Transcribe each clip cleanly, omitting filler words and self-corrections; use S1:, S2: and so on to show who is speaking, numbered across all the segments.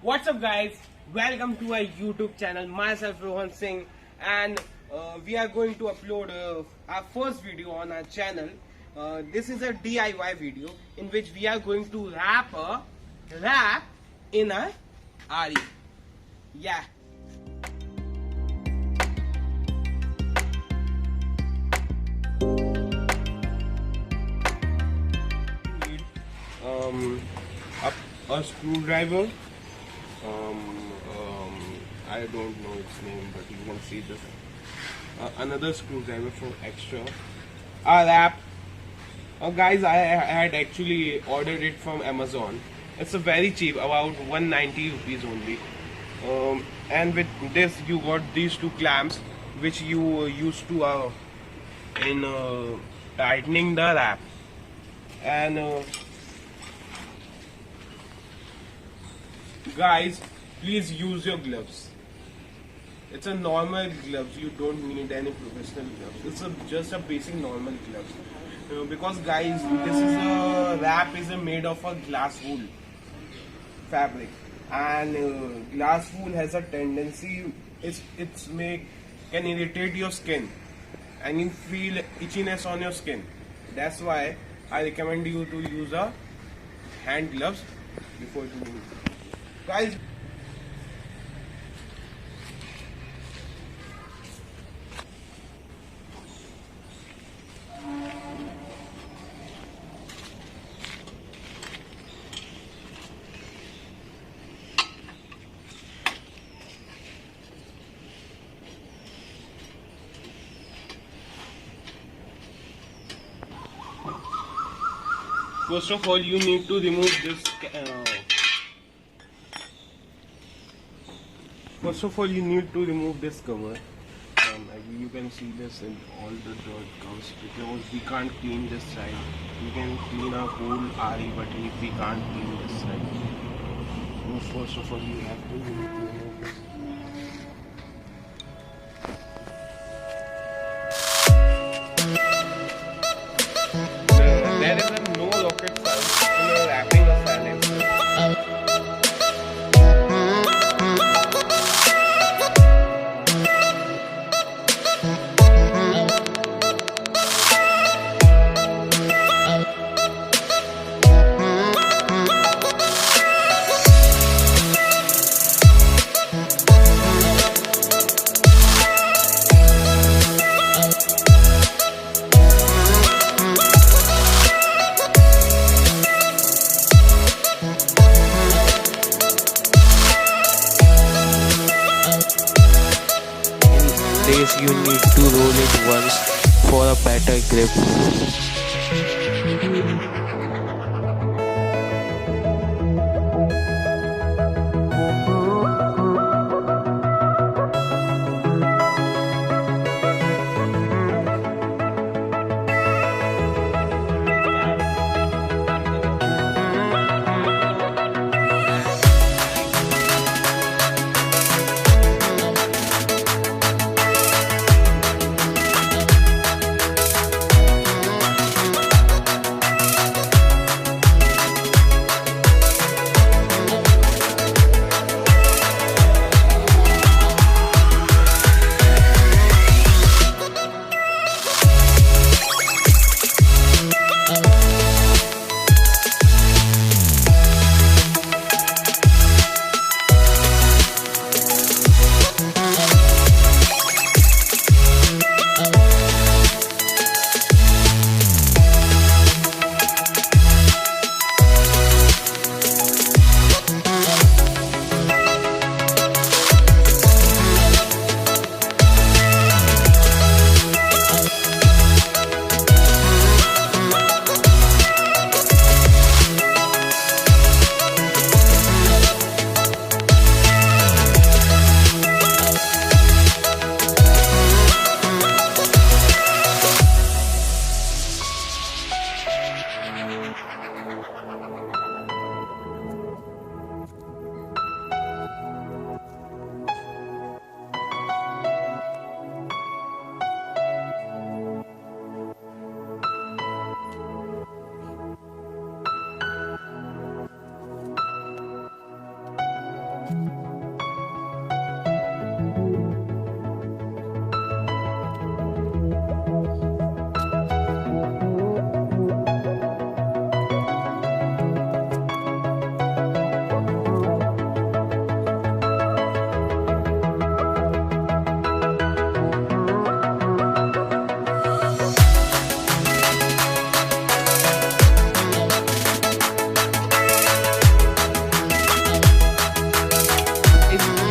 S1: What's up guys, welcome to our YouTube channel. Myself Rohan Singh, and we are going to upload our first video on our channel. This is a DIY video in which we are going to wrap in a RE. Yeah. A screwdriver. I don't know its name, but you can see this. Another screwdriver for extra. A wrap. Guys, I had actually ordered it from Amazon. It's a very cheap, about 190 rupees only. And with this, you got these two clamps, which you use to in tightening the wrap. And guys, please use your gloves. It's a normal gloves. You don't need any professional gloves. It's just a basic normal gloves. Because guys, this is a wrap is made of a glass wool fabric, and glass wool has a tendency can irritate your skin, and you feel itchiness on your skin. That's why I recommend you to use a hand gloves before doing it. Guys, first of all, you need to remove this. First of all, you need to remove this cover. You can see this, and all the dirt comes because we can't clean this side. We can clean our whole RE, but we can't clean this side. So first of all, you have to remove this. There is no rocket science in wrapping a salad. You need to roll it once for a better grip.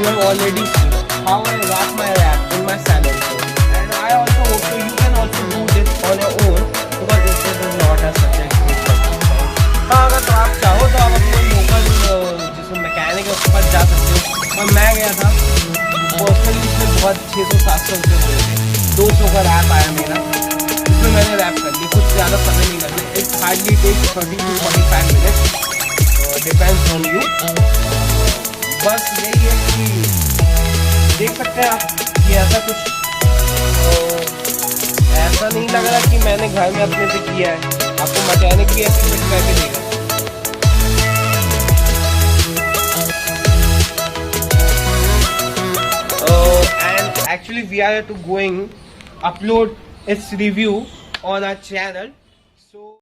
S1: you have already seen how I wrap my wrap in my salad bowl. And I also hope so you can also do this on your own because this is not a such a great exercise. हाँ अगर तो आप चाहो तो आप अपने local जिसमें mechanic है उसके पास जा सकते हो। और मैं गया था पर्सनली, उसमें बहुत 600-700 रुपये हुए थे। 200 का रैप आया मेरा, उसमें मैंने रैप कर लिया। कुछ ज़्यादा समय नहीं लगना, it hardly take 30 to 45 minutes, depends on you. बस यही है कि देख सकते हैं आप ये ऐसा कुछ ऐसा नहीं लग रहा कि मैंने घर में अपने से किया है। आपको मैकेनिक भी ऐसे फिट करके देगा। And actually we are to going upload its review on our channel. So